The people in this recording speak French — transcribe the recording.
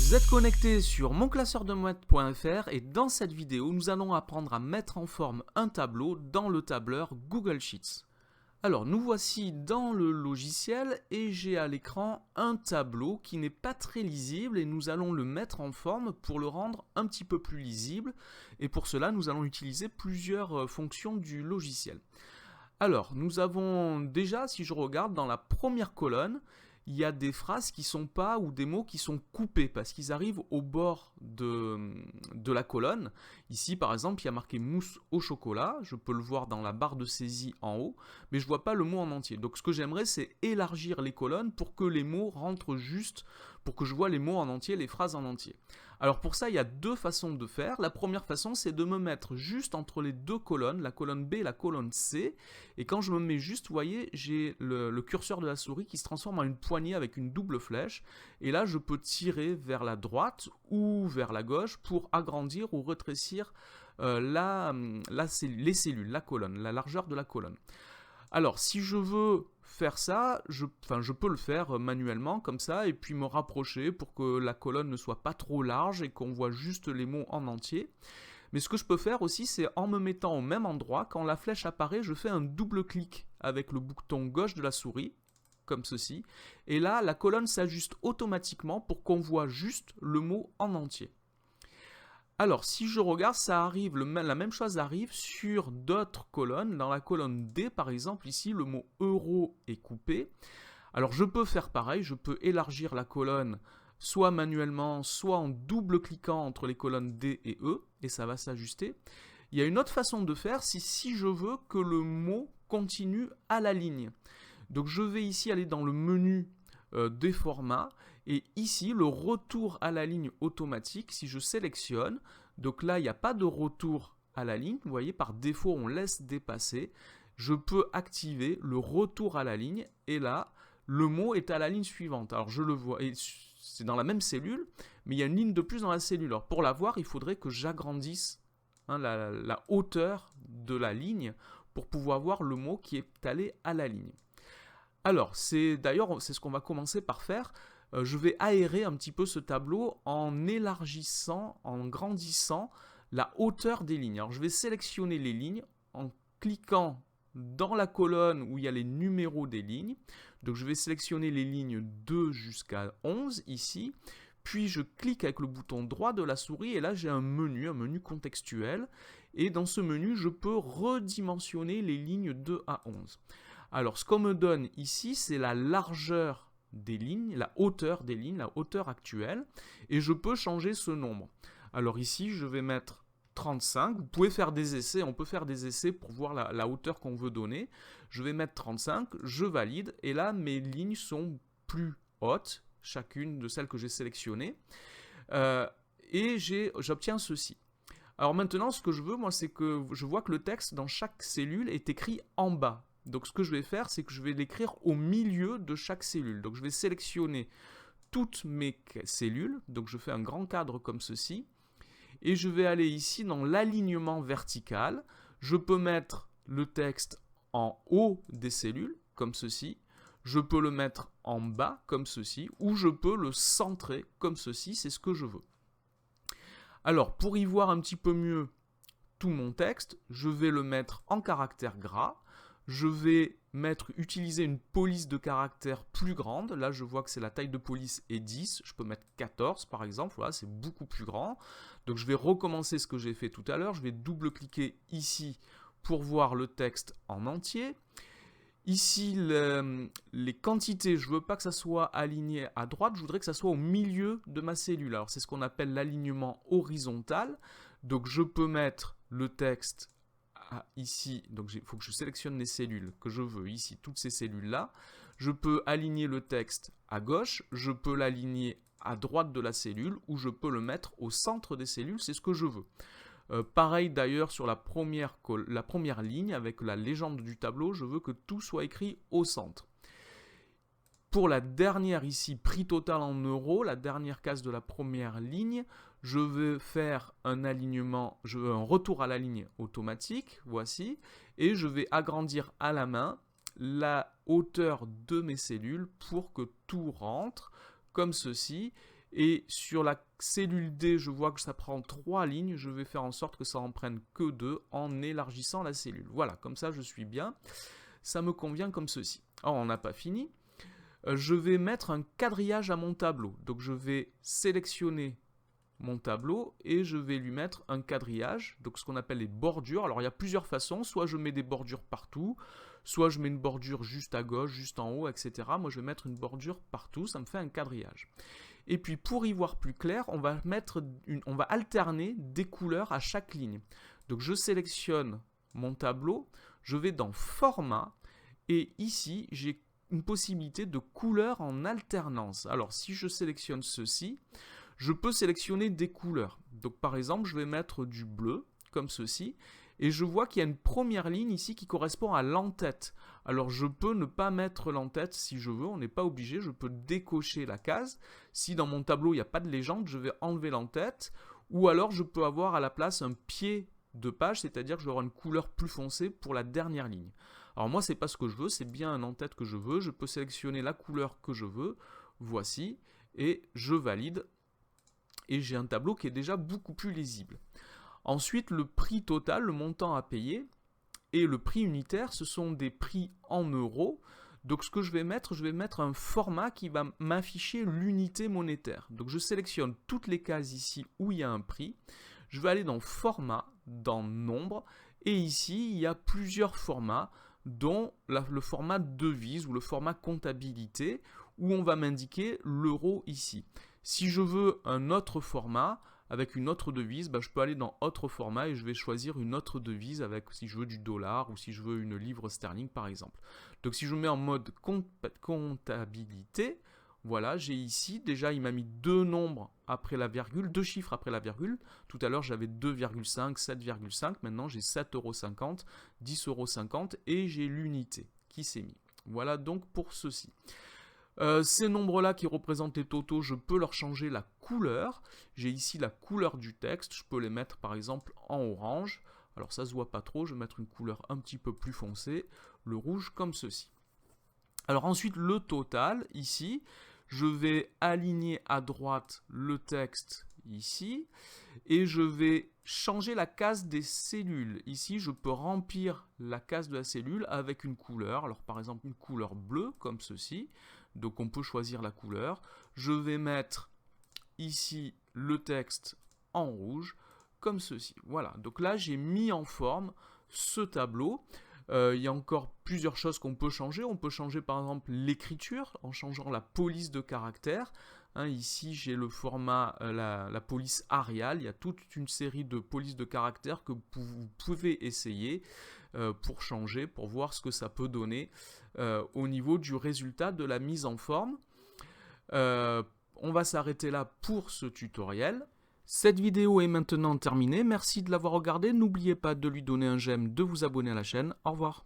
Vous êtes connecté sur monclasseurdemaths.fr et dans cette vidéo, nous allons apprendre à mettre en forme un tableau dans le tableur Google Sheets. Alors, nous voici dans le logiciel et j'ai à l'écran un tableau qui n'est pas très lisible et nous allons le mettre en forme pour le rendre un petit peu plus lisible. Et pour cela, nous allons utiliser plusieurs fonctions du logiciel. Alors, nous avons déjà, si je regarde dans la première colonne, il y a des phrases qui sont pas ou des mots qui sont coupés parce qu'ils arrivent au bord de la colonne. Ici, par exemple, il y a marqué mousse au chocolat. Je peux le voir dans la barre de saisie en haut, mais je vois pas le mot en entier. Donc, ce que j'aimerais, c'est élargir les colonnes pour que les mots rentrent juste, pour que je vois les mots en entier, les phrases en entier. Alors, pour ça, il y a deux façons de faire. La première façon, c'est de me mettre juste entre les deux colonnes, la colonne B et la colonne C. Et quand je me mets juste, vous voyez, j'ai le curseur de la souris qui se transforme en une poignée avec une double flèche. Et là, je peux tirer vers la droite ou vers la gauche pour agrandir ou rétrécir les cellules, la colonne, la largeur de la colonne. Alors, si je veux faire ça, je peux le faire manuellement comme ça et puis me rapprocher pour que la colonne ne soit pas trop large et qu'on voit juste les mots en entier. Mais ce que je peux faire aussi, c'est en me mettant au même endroit, quand la flèche apparaît, je fais un double clic avec le bouton gauche de la souris, comme ceci. Et là, la colonne s'ajuste automatiquement pour qu'on voit juste le mot en entier. Alors, si je regarde, ça arrive, la même chose arrive sur d'autres colonnes. Dans la colonne D, par exemple, ici, le mot euro est coupé. Alors, je peux faire pareil, je peux élargir la colonne soit manuellement, soit en double-cliquant entre les colonnes D et E, et ça va s'ajuster. Il y a une autre façon de faire, c'est si je veux que le mot continue à la ligne. Donc je vais ici aller dans le menu des formats, et ici, le retour à la ligne automatique, si je sélectionne, donc là, il n'y a pas de retour à la ligne, vous voyez, par défaut, on laisse dépasser, je peux activer le retour à la ligne, et là, le mot est à la ligne suivante. Alors je le vois, et c'est dans la même cellule, mais il y a une ligne de plus dans la cellule. Alors pour la voir, il faudrait que j'agrandisse la hauteur de la ligne pour pouvoir voir le mot qui est allé à la ligne. Alors, d'ailleurs, c'est ce qu'on va commencer par faire. Je vais aérer un petit peu ce tableau en élargissant, en grandissant la hauteur des lignes. Alors je vais sélectionner les lignes en cliquant dans la colonne où il y a les numéros des lignes. Donc je vais sélectionner les lignes 2 jusqu'à 11 ici, puis je clique avec le bouton droit de la souris et là j'ai un menu contextuel, et dans ce menu je peux redimensionner les lignes 2 à 11. Alors ce qu'on me donne ici, c'est la largeur des lignes, la hauteur des lignes, la hauteur actuelle, et je peux changer ce nombre. Alors ici je vais mettre 35, vous pouvez faire des essais, on peut faire des essais pour voir la hauteur qu'on veut donner. Je vais mettre 35, je valide, et là mes lignes sont plus hautes, chacune de celles que j'ai sélectionnées, et j'obtiens ceci. Alors maintenant, ce que je veux, moi, c'est que je vois que le texte dans chaque cellule est écrit en bas. Donc ce que je vais faire, c'est que je vais l'écrire au milieu de chaque cellule. Donc je vais sélectionner toutes mes cellules, donc je fais un grand cadre comme ceci, et je vais aller ici dans l'alignement vertical. Je peux mettre le texte en haut des cellules, comme ceci. Je peux le mettre en bas, comme ceci, ou je peux le centrer, comme ceci, c'est ce que je veux. Alors, pour y voir un petit peu mieux tout mon texte, je vais le mettre en caractère gras. Je vais utiliser une police de caractère plus grande. Là, je vois que c'est la taille de police est 10. Je peux mettre 14 par exemple. Voilà, c'est beaucoup plus grand. Donc, je vais recommencer ce que j'ai fait tout à l'heure. Je vais double-cliquer ici pour voir le texte en entier. Ici, les quantités, je ne veux pas que ça soit aligné à droite. Je voudrais que ça soit au milieu de ma cellule. Alors, c'est ce qu'on appelle l'alignement horizontal. Donc, je peux mettre le texte ici, donc il faut que je sélectionne les cellules que je veux, ici, toutes ces cellules-là. Je peux aligner le texte à gauche, je peux l'aligner à droite de la cellule, ou je peux le mettre au centre des cellules, c'est ce que je veux. Pareil d'ailleurs sur la première ligne, avec la légende du tableau, je veux que tout soit écrit au centre. Pour la dernière ici, prix total en euros, la dernière case de la première ligne, je vais faire un retour à la ligne automatique, voici, et je vais agrandir à la main la hauteur de mes cellules pour que tout rentre comme ceci, Et sur la cellule D, je vois que ça prend 3 lignes. Je vais faire en sorte que ça en prenne que 2 en élargissant la cellule. Voilà, comme ça je suis bien. Ça me convient comme ceci. Alors, on n'a pas fini. Je vais mettre un quadrillage à mon tableau. Donc je vais sélectionner mon tableau et je vais lui mettre un quadrillage, donc ce qu'on appelle les bordures. Alors il y a plusieurs façons, soit je mets des bordures partout, soit je mets une bordure juste à gauche, juste en haut, etc. Moi je vais mettre une bordure partout, ça me fait un quadrillage. Et puis pour y voir plus clair, on va alterner des couleurs à chaque ligne. Donc je sélectionne mon tableau, je vais dans format et ici j'ai une possibilité de couleurs en alternance. Alors si je sélectionne ceci, je peux sélectionner des couleurs. Donc par exemple, je vais mettre du bleu, comme ceci, et je vois qu'il y a une première ligne ici qui correspond à l'entête. Alors je peux ne pas mettre l'entête si je veux, on n'est pas obligé, je peux décocher la case. Si dans mon tableau il n'y a pas de légende, je vais enlever l'entête, ou alors je peux avoir à la place un pied de page, c'est-à-dire que je vais avoir une couleur plus foncée pour la dernière ligne. Alors moi c'est pas ce que je veux, c'est bien un en-tête que je veux, je peux sélectionner la couleur que je veux, voici, et je valide. Et j'ai un tableau qui est déjà beaucoup plus lisible. Ensuite, le prix total, le montant à payer, et le prix unitaire, ce sont des prix en euros. Donc ce que je vais mettre un format qui va m'afficher l'unité monétaire. Donc je sélectionne toutes les cases ici où il y a un prix. Je vais aller dans format, dans nombre, et ici il y a plusieurs formats, dont le format devise ou le format comptabilité, où on va m'indiquer l'euro ici. Si je veux un autre format, avec une autre devise, je peux aller dans autre format et je vais choisir une autre devise avec, si je veux du dollar ou si je veux une livre sterling par exemple. Donc si je mets en mode comptabilité, voilà, j'ai ici, déjà il m'a mis deux nombres après la virgule, deux chiffres après la virgule. Tout à l'heure j'avais 2,5, 7,5, maintenant j'ai 7,50 €, 10,50 € et j'ai l'unité qui s'est mise. Voilà donc pour ceci. Ces nombres-là qui représentent les totaux, je peux leur changer la couleur. J'ai ici la couleur du texte, je peux les mettre par exemple en orange. Alors ça se voit pas trop, je vais mettre une couleur un petit peu plus foncée, le rouge comme ceci. Alors ensuite le total, ici, je vais aligner à droite le texte ici, et je vais changer la case des cellules. Ici, je peux remplir la case de la cellule avec une couleur, alors par exemple une couleur bleue comme ceci. Donc on peut choisir la couleur. Je vais mettre ici le texte en rouge, comme ceci. Voilà, donc là j'ai mis en forme ce tableau. Il y a encore plusieurs choses qu'on peut changer. On peut changer par exemple l'écriture en changeant la police de caractère. Ici j'ai le format, la police Arial. Il y a toute une série de polices de caractère que vous pouvez essayer pour changer, pour voir ce que ça peut donner au niveau du résultat de la mise en forme. On va s'arrêter là pour ce tutoriel. Cette vidéo est maintenant terminée, merci de l'avoir regardée, n'oubliez pas de lui donner un j'aime, de vous abonner à la chaîne, au revoir.